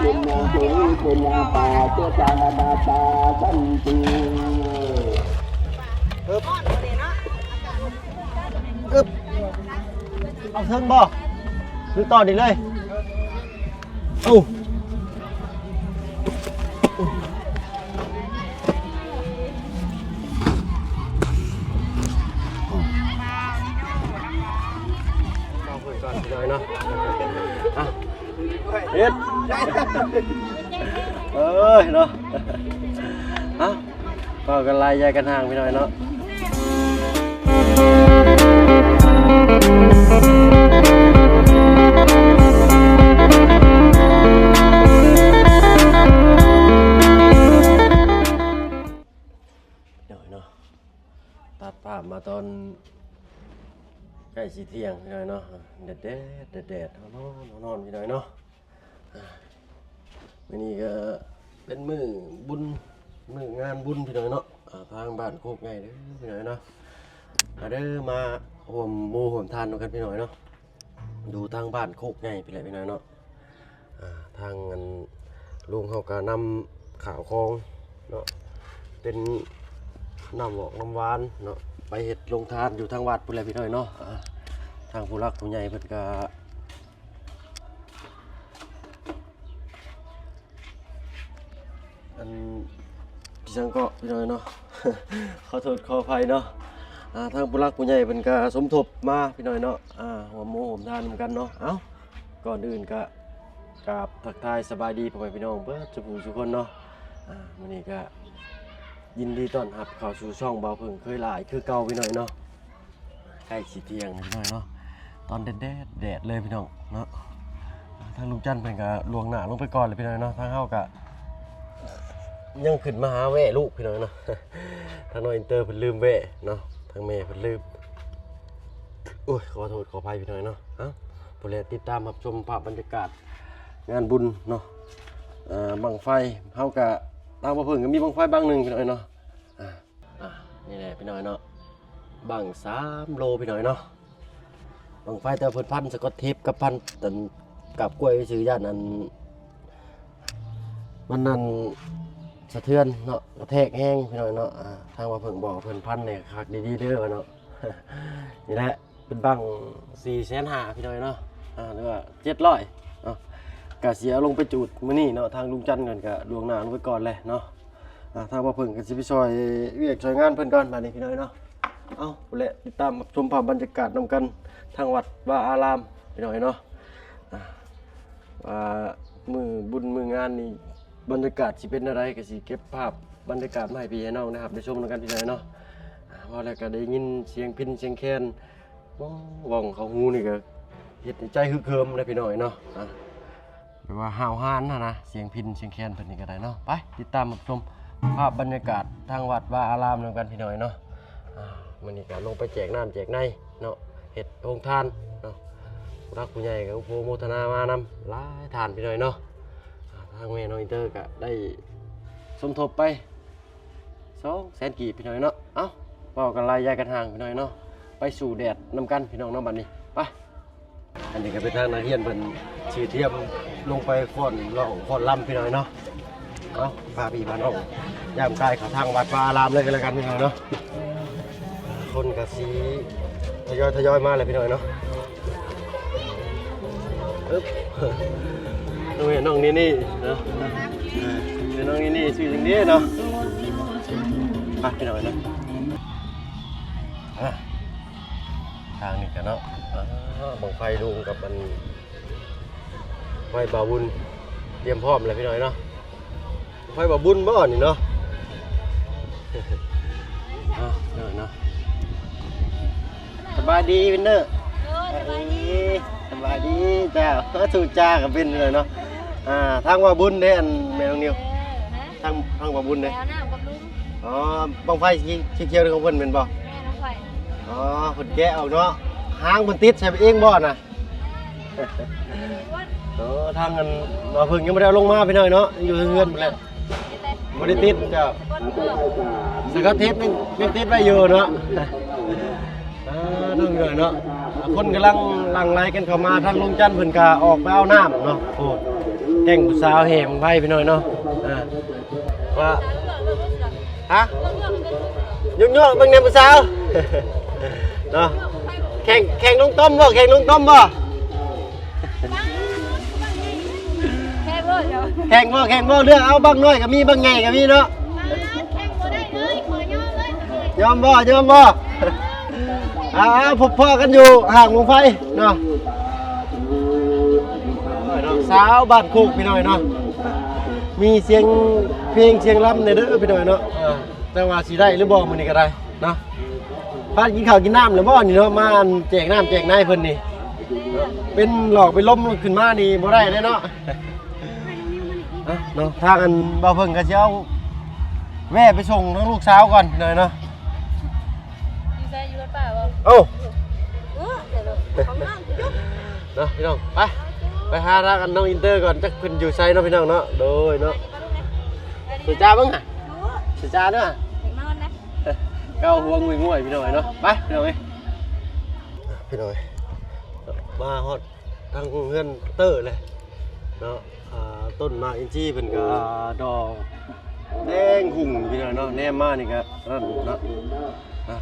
เป็นนางจุ๋ยเป็นนางป่าเจ้าจานาดาตาสันติอึ๊บอึ๊บเอาเทิงบ่คือต่อดีเลยเอาก่อนหน่อยเนาะเฮ็ดเอ้ยเนาะก็กันไล่แยกกันห่างไปหน่อยเนาะหน่อยเนาะตัดภาพมาตอนใกล้สีเที่ยงพี่น้อยเนาะแดดนอนพี่น้อยเนาะวันนี้ก็เป็นมื้อบุญมื้องานบุญพี่น้อยเนาะทางบ้านโคกไงเด้อพี่น้อยเนาะเด้อมาห่วมหมู่ห่วมทานกันพี่น้อยเนาะดูทางบ้านโคกไงพี่น้อยเนาะทางลุงเขาก็นำข่าวคองเนาะเป็นน้ำหอกน้ำหวานเนาะไปเฮ็ดลงทานอยู่ทางวัดพุ่นแหละพี่น้อยเนาะทางผู้รักผู้ใหญ่เพิ่นก็พี่สังก็พี่น้อยเนาะ ขอโทษขออภัยเนาะทางผู้รักผู้ใหญ่เพิ่นก็สมทบมาพี่น้อยเนาะหัวหมูหัวทานเหมือนกันเนาะก่อนอื่นก็กราบทักทายสบายดีพ่อแม่พี่น้องเบิดทุกคนเนาะมื้อนี้ก็ยินดีต้อนรับเข้าสู่ช่องเบาเพิ่งเคยหลายคือเก่าพี่น้อยเนาะใกล้สิเที่ยงพี่น้อยเนาะตอนแดดเลยพี่น้องเนาะทางลุงจันทร์เพิ่นก็ลวงหน้าลงไปก่อนเลยพี่น้อยเนาะทางเฮาก็ยังขึ้นมาหาแว่ลูกพี่น้อยเนาะทางน้อยอินเตอร์เพิ่นลืมแว่เนาะทางแม่เพิ่นลืมโอ้ยขอโทษขออภัยพี่น้อยเนาะผู้ใดติดตามรับชมภาพบรรยากาศงานบุญเนาะบั้งไฟเฮาก็ทางบ่เพิ่งก็มีบั้งไฟบั้งนึงพี่น้อยเนาะนี่แหละพี่น้อยเนาะบั้ง3 โลพี่น้อยเนาะบั้งไฟแต่เพิ่นพันสกอตเทปกับพันตันกับกล้วยซื้อย่านนั้นมันนั่นสะเทือนเนาะกระแทกแห้งพี่น้อยเนาะทางว่าเพิ่งบอกเพิ่นพันเนี่ยคักดีๆเด้อเนาะ นี่แหละเป็นบั้ง450,000พี่น้อยเนาะหรือว่า700เนาะก็สิเอาลงไปจุดมื้อนี้เนาะทางลุงจันทร์กันก็ล่วงหน้าลงไปก่อนเลยเนาะทางว่าเพิ่งก็สิไปช่วยเวียกช่วยงานเพิ่นก่อนบัดนี้พี่น้อยเนาะพุ่นแหละติดตามชมภาพบรรยากาศนำกันทางวัดวาอารามพี่น้อยเนาะว่ามือบุญมืองานนี่บรรยากาศสิเป็นอะไรก็สิเก็บภาพบรรยากาศมาให้พี่ให้น้องนะครับได้ชมกันพี่น้อยเนาะว่าแล้วก็ได้ยินเสียงพิณเสียงแคนว่องเขาฮูนี่ก็เฮ็ดใจฮึกเหิมเลยพี่น้อยเนาะแปลว่าห้าวหานนะเสียงพิณเสียงแคนเพิ่นนี่ก็ได้เนาะไปติดตามรับชมภาพบรรยากาศทางวัดวาอารามนำกันพี่น้อยเนาะมื้อนี้ก็ลงไปแจกน้ำแจกในเนาะเฮ็ดโรงทานเนาะรักผู้ใหญ่ก็โมทนามานำหลายทานพี่น้อยเนาะทางแม่น้องอินเตอร์ก็ได้สมทบไป200,000 กีบพี่น้อยเนาะเว้ากันลายยายกันห่างพี่น้อยเนาะไปสู่แดดนำกันพี่น้องเนาะบัดนี้ไปอันนี้ก็เป็นทางนักเรียนเพิ่นชื่อเทียมลงไปฟ้อนร้องฟ้อนรำพี่น้อยเนาะพาพี่พาน้องยามกายเขาทางวัดวาอารามเลยกันแล้วกันพี่น้อยเนาะคนก็สิทยอยมาเลยพี่น้อยเนาะน้องนี่เนาะน้องนี่ชื่อจังนี้เนาะไปพี่น้อยเนาะทางนี้กันเนาะบังไฟลุงกับมันไฟบาบุญเตรียมพร้อมเลยพี่น้อยเนาะไฟบาบุญบ่อ่อนนี่เนาะเนาะสบายดีวินเนอร์สบายดีจ้าสูจ้ากับเป็นเลยเนาะทางว่าบุญเด้อันแม่น้องนิวทางว่าบุญเด้บังไฟสีเขียวของเพิ่นเป็นบ่เพิ่นแกะออกเนาะหางเพิ่นติดใส่ไปเองบ่น่ะทางกันว่าเพิ่งยังบ่ได้เอาลงมาพี่น้อยเนาะอยู่เฮือนพุ่นแหละบ่ได้ติดจ้าสกัดเทปยังติดไว้อยู่เนาะน้องเนาะคนกำลังหลั่งไหลกันเข้ามาทางลุงจันทร์เพิ่นก็ออกไปเอาน้ำเนาะโอ้ แข่งผู้สาวแห่บังไฟพี่น้อยเนาะว่าฮะยุ่งๆบางเนี่ยผู้สาวเนาะแข่งลงต้มบ่แข่งลงต้มบ่แข่งบ่เรื่องเอาบางน้อยก็มีบางใหญ่ก็มีเนาะยอมบ่พบพ่อกันอยู่ห่างวงไฟเนาะสาวบ้านโคกพี่น้อยเนาะมีเสียงเพลงเสียงรำในเด้อพี่น้อยเนาะแต่ว่าสิได้หรือบ่มื้อนี้ก็ได้เนาะบ้านกินข้าวกินน้ำหรือบ่นี่เนาะมาแจกน้ำแจกนายเพิ่นนี่เป็นหลอกเป็นล้มขึ้นมานี่บ่ได้เนาะเนาะทางกันบ่เพิ่นก็สิเอาแม่ไปส่งทั้งลูกสาวก่อนพี่น้อยเนาะโอ้เนาะพี่น้องไปหาทางกันน้องอินเตอร์ก่อนจักเพิ่นอยู่ไสเนาะพี่น้องเนาะโดยเนาะสุจ้าบ้างอ่ะสุจ้าเนาะเก้าหัวงวยพี่น้อยเนาะไปพี่น้อยพี่น้อยมาฮอดทางเฮือนเตอร์เลยเนาะต้นมาอินจี้เพิ่นก็ดอกแดงหุ่งพี่น้อยเนาะแนมมานี่ก็นั่นเนาะ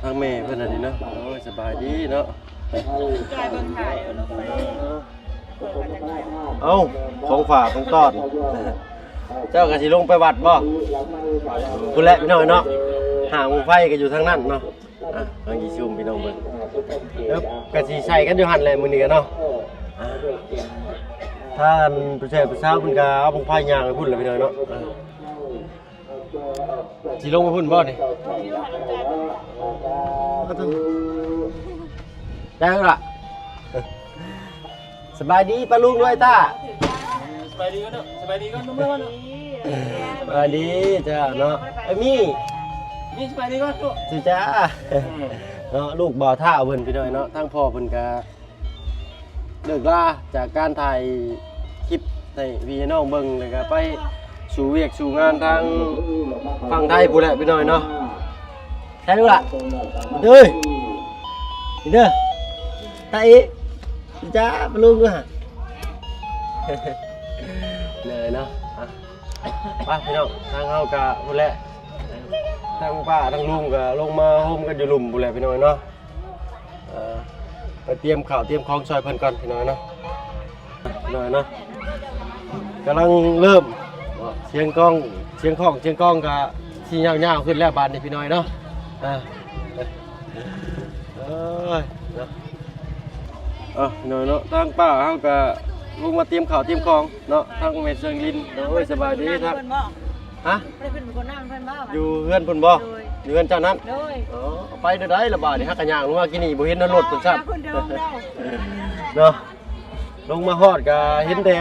ทางแม่เพิ่นอันนี้เนาะโอ้ยสบายดีเนาะเอ้าของฝากของต้อนเจ้าก็สิลงไปวัดบ่พุ่นแหละพี่น้อยเนาะห่างวงไฟก็อยู่ทางนั้นเนาะทางกี่ซุ่มพี่น้องเบิ่งแล้วก็สิใส่กันอยู่หั่นแหละมื้อนี้กันเนาะถ้าผู้ชายผู้สาวเพิ่นก็เอาวงไฟย่างไปพุ่นแหละพี่น้อยเนาะสิลงไปพุ่นบ่นี่ได้แล้วล่ะสบายดีป้าลุงด้วยต้าสบายดีก็เนาะสบายดีก็นุ่มๆเนาะสบายดีจ้าเนาะไอ้มี่สบายดีก็ตุ๊สิจ้าเนาะลูกบ่อท่าเพิ่นพี่น้อยเนาะทั้งพ่อเพิ่นก็เลิกลาจากการถ่ายคลิปให้พี่น้องเบิ่งแล้วก็ไปสู่เวียกสู่งานทางฝั่งไทยพุ่นแหละพี่น้อยเนาะใช่ดูล่ะเด้อเด้อตาอีจ้าปลุงด้วยฮะเลยเนาะไปพี่น้องทางเฮากะพุ่นแหละทางป้าทางลุงกะลงมาโฮมกันอยู่หลุมพุ่นแหละพี่น้อยเนาะไปเตรียมข้าวเตรียมของซอยเพิ่นก่อนพี่น้อยเนาะพี่น้อยเนาะกำลังเริ่มเสียงกล้องกะที่ยาวๆขึ้นแล้วบานนี่พี่น้อยเนาะพี่น้อยเนาะทางป้าเฮาก็ลงมาเตรียมข้าวเตรียมของเนาะทางแม่เชิงลินโอ้ยสบายดีครับฮะอยู่เฮือนเพิ่นบ่อยู่เฮือนเจ้านั้นอ๋อไปได้ละบาดนี่ฮักกะย่างลงมากินนี่บ่เห็นรถเพิ่นซับเนาะลงมาฮอดก็เห็นแต่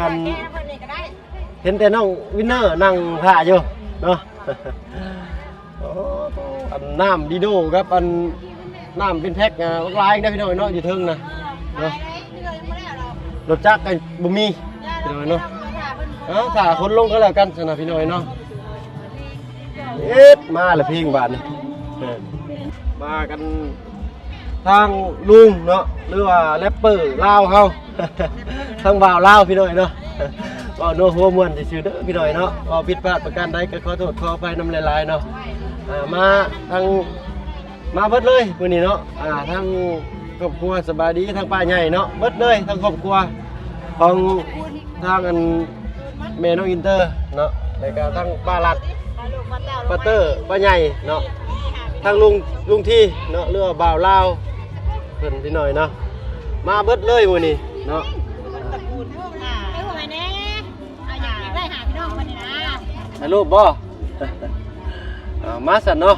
น้องวินเนอร์นั่งท่าอยู่เนาะอันน้ำดีโดครับอันน้ำเป็นแพ็คลายได้พี่น้อยเนาะอยู่เทิงนะเนาะรถจักรกันบ่มีพี่น้อยเนาะถ้าคนลงก็แล้วกันสนะพี่น้อยเนาะมาละเพลงบาดนี่มากันทางลุงเนาะหรือว่าแรปเปอร์ลาวเฮาทางบ่าวลาวพี่น้อยเนาะก็โน้หัวมวนซื่อๆเด้อพี่น้อยเนาะก็ผิดพลาดประการใดก็ขอโทษขออภัยนำหลายๆเนาะมาทางมาเบิดเลยมื้อนี้เนาะทางครอบครัวสบายดีทางป้าใหญ่เนาะเบิดเลยทางครอบครัวของทางอันแม่น้องอินเตอร์เนาะแล้วก็ทางป้าลัดป้าเตอร์ป้าใหญ่เนาะทางลุงที่เนาะเรือบ่าวลาวเพิ่นพี่น้อยเนาะมาเบิดเลยมื้อนี้เนาะถ่ายรูปบ่มาสั่นเนาะ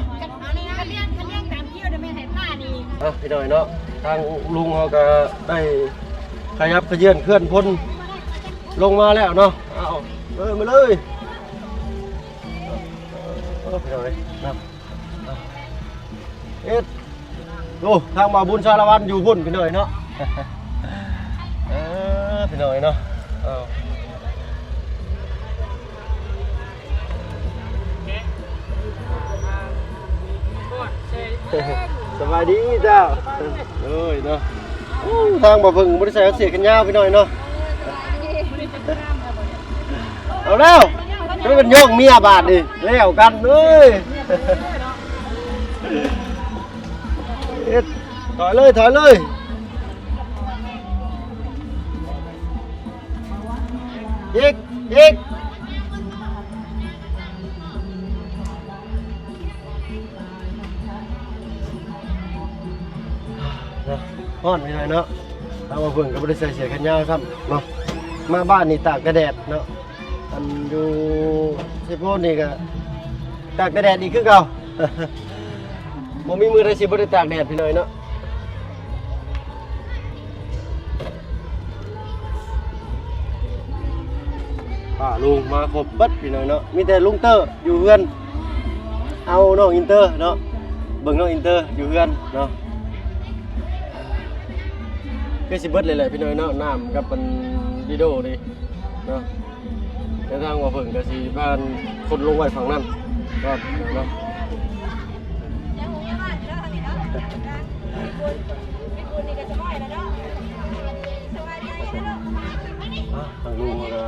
พี่น้อยเนาะทางลุงเขาก็ได้ขยับขยื่นเคลื่อนพ้นลงมาแล้วเนาะเอามาเลยพี่น้อยนะดูทางมาบุญชาละวันอยู่พุ่นพี่น้อยเนาะพี่น้อยเนาะสบายดีจ้าเนาะทางบ่เพิ่งบ่ได้ใส่เสียกันยาวพี่น้อยเนาะ แล้วจะเป็นโยกเมียบาทดิแล้วกันเลยถอยเลยถอยเลยอีกฮ้อนไปหน่อยเนาะเอามาเพิ่งก็ไม่ได้ใส่เสื้อแขนยาวซ้ำเนาะมาบ้านนี่ตากกระแดดเนาะอันอยู่เซโพนี่ก็ตากกระแดดอีกคือเก่า บ่มีมือได้สิบ่ได้ตากแดดพี่น้อยเนาะลุงมาครบเบิดพี่น้อยเนาะมีแต่ลุงเตอร์อยู่เฮือนเอาน้องอินเตอร์เนาะเบิ่งน้องอินเตอร์อยู่เฮือนเนาะก็สิเบิดเลยแหละพี่น้อยเนาะน้ำกับมันดีโดดิเนาะในทางว่าเพิ่งก็สิพาคนลงไว้ฝั่งนั้นก็เนาะทางลุงก็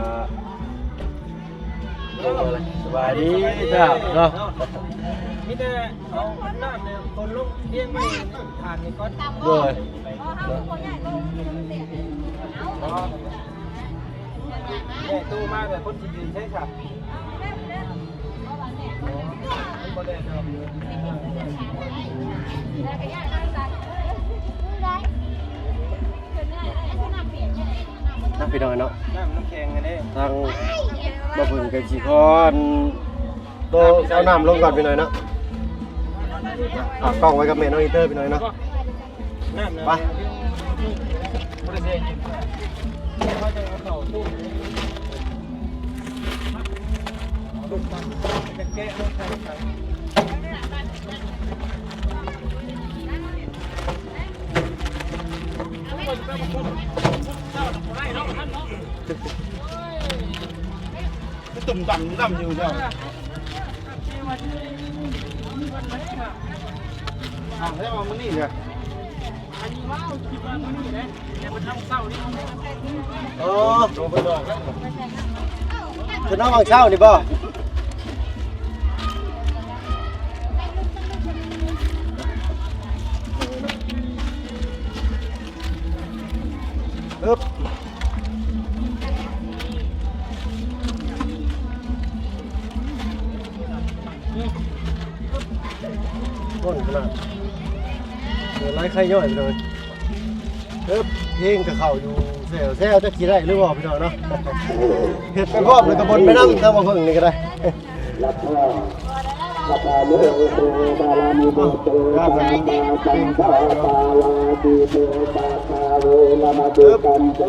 สบายดีจ้าเนาะมีแต่เอาน้ำเนี่ยคนลงเลี้ยงไม่ทานนี่ก็ ด้วยแม่ตู้มากแต่คนจีนใช่ครับนักพี่น้อยเนาะ น้ำแข็งไงเนี่ย ทางบ่เพิ่งกันสิคอนโตเอาน้ำลงก่อนพี่น้อยเนาะกล้องไว้กับแม่น้องอีเตอร์พี่น้อยเนาะ น้ำ ไป บริเวณเขาจะเอาเข่าตู้ลูกมันจะแก้ลูกใครตุ่มดำอยู่เจ้าแล้วมันนี่เนี่ยอันนี้ว้าวคิดว่ามันนี่นะแต่มันทำเศร้านี่ โอ้ โดนไปดอกแล้ว คือน้องบางเช้านี่บ่อึ๊บก้นขนาดเดี๋ยวไล่ไข่ย่อยไปเลยเพลงกับเขาอยู่แซวจะขี่ได้หรือเปล่าพี่น้องเนาะเห็ดไปพร้อมเลยกระบนไปนั่งทำมาเพิ่งนี่ก็ได้ รับพ่อรับพ่อเมื่อโตบาลามีโตโตบาลาสังฆาปาลาติโตปาคาโวลามาตุกันโต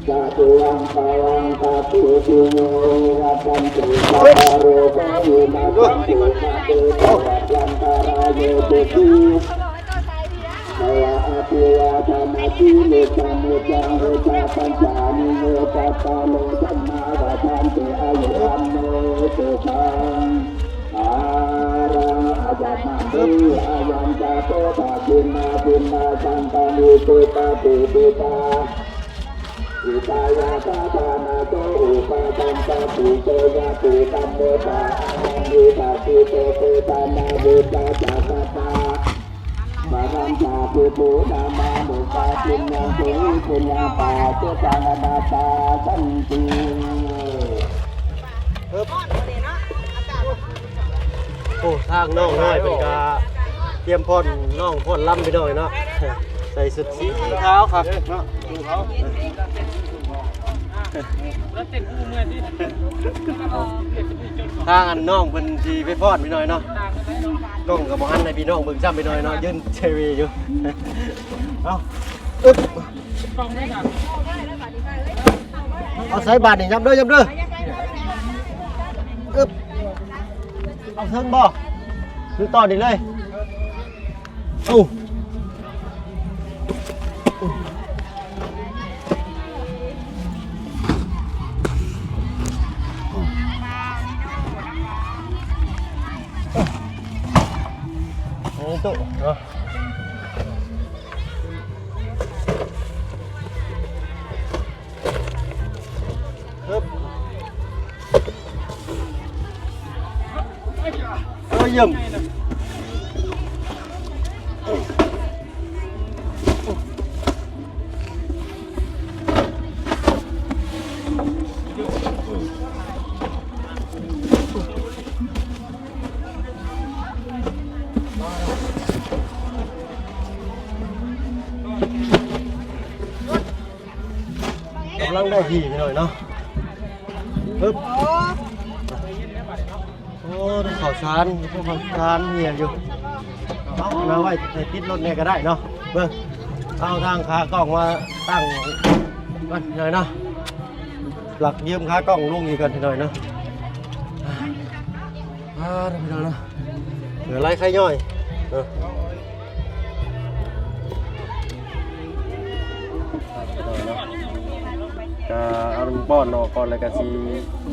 สาธุอังปาวังคาตุติโยรัตันตุสาโรปะยุนาตุมาตุยันตาราโยตุติสวะอาภิวาทานาติโลกาโมจังโรจาปัญจานิโยตัสสะโลจัมมาวะทันติอายุอันโนตุสังอารังอาจามาติอายันจาโตตาบินาสันตานิตุตาปิปิตาอิตายาตาตานาโตอุปาตันตาปิโตยาติตัมโมตาอานิตาปิโตเตตานาบุตตาจักตาบารังจาปิปุนามาบุปาปิญญาตุปุญญาปาเจตานาดาตาสันติ โอ้ทางน้องน้อยเป็นกาเตรียมพ่นน้องพ่นล่ำไปหน่อยเนาะใส่สุดสีขาวครับเนาะ ดูเขาแล้วเต็มคู่เมื่อที่ ทางอันน้องเป็นสีไปพอดไปหน่อยเนาะกล้องกับบ่หันในพี่น้องเบิ่งจ้ำไปหน่อยเนาะยืนเทวีอยู่เอาอึ๊บ กล้องไม่ทัน เอาใส่บาทนี่ย้ำเด้ออึ๊บเอาเทิงบ่คือต่อนี่เลยเอ้าตุเนาะฮึบ เยี่ยมกำลังได้ดีไปหน่อยเนาะปึ๊บโอ้ข่าวสารพวกข่าวสารเหี่ยอยู่เอามาไว้ในติดรถเนี่ยก็ได้เนาะเบิ่งเอาทางขากล้องมาตั้งกันหน่อยเนาะหลักยืมขากล้องลุงอีกกันหน่อยเนาะพี่น้องเนาะเหลือไรใครย่อยก็เอาป้อนนอก่อนแล้วก็สี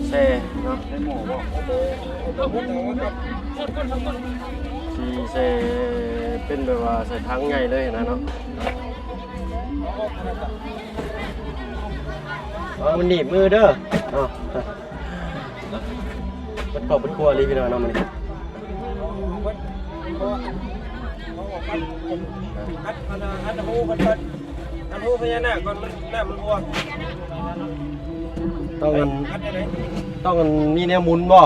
แช่เนาะสีแช่เป็นแบบว่าใส่ทั้งใหญ่เลยนะเนาะมันหนีบมือเด้อมันกรอบเป็นครัวรีพี่น้องเนาะมันอัดหูมันอัดหูพญานาคก่อนมันน้ำมันอ้วกต้องมีแนวหมุนบ่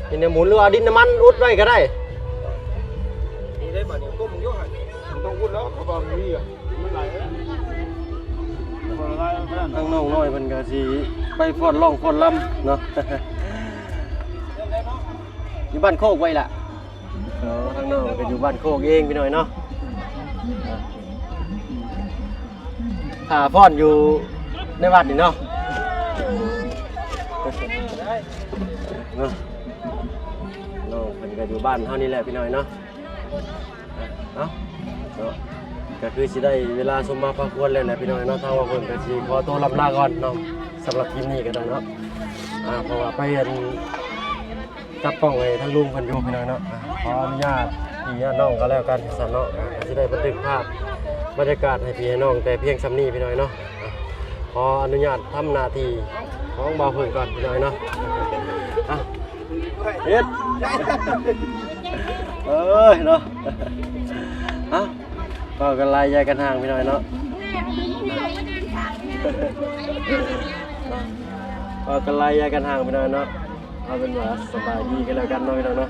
มีแนวหมุนหรือเอาดินน้ำมันอุดไว้ก็ได้นี่ได้บ่เนี่ยก้มยกหันต้องอุดแล้วเพราะว่ามันมีอ่ะมันไหลแล้วทางน้องน้อยมันก็สิไปฟอนร่องฟอนลำเนาะอยู่บ้านโคกไว้ล่ะทางน้องก็อยู่บ้านโคกเองพี่หน่อยเนาะฟอนอยู่ในวัดนี่เนาะน้องเป็นก็อยู่บ้านเท่านี้แหละพี่หน่อยเนาะก็คือสิได้เวลาสมมาพระควรแล้วแหละพี่น้อยเนาะทางว่าเพิ่นก็สิขอตัวลำลาก่อนเนาะสำหรับคลิปนี้ก็ได้เนาะเพราะว่าไปจับกล้องให้ทั้งลุงเพิ่นอยู่พี่น้อยเนาะขออนุญาตพี่น้องก็แล้วกันสั่นเนาะสิได้บันทึกภาพบรรยากาศให้พี่น้องแต่เพียงส่ำนี้พี่น้อยเนาะขออนุญาตทำหน้าที่ของบ่าวเพิ่นก่อนพี่น้อยเนาะเฮ็ดเนาะก็กันไล่แยกกันห่างพี่น้อยเนาะก็กันไล่แยกกันห่างพี่น้อยเนาะเอาเป็นว่าสบายดีกันแล้วกันเนาะพี่น้อยเนาะ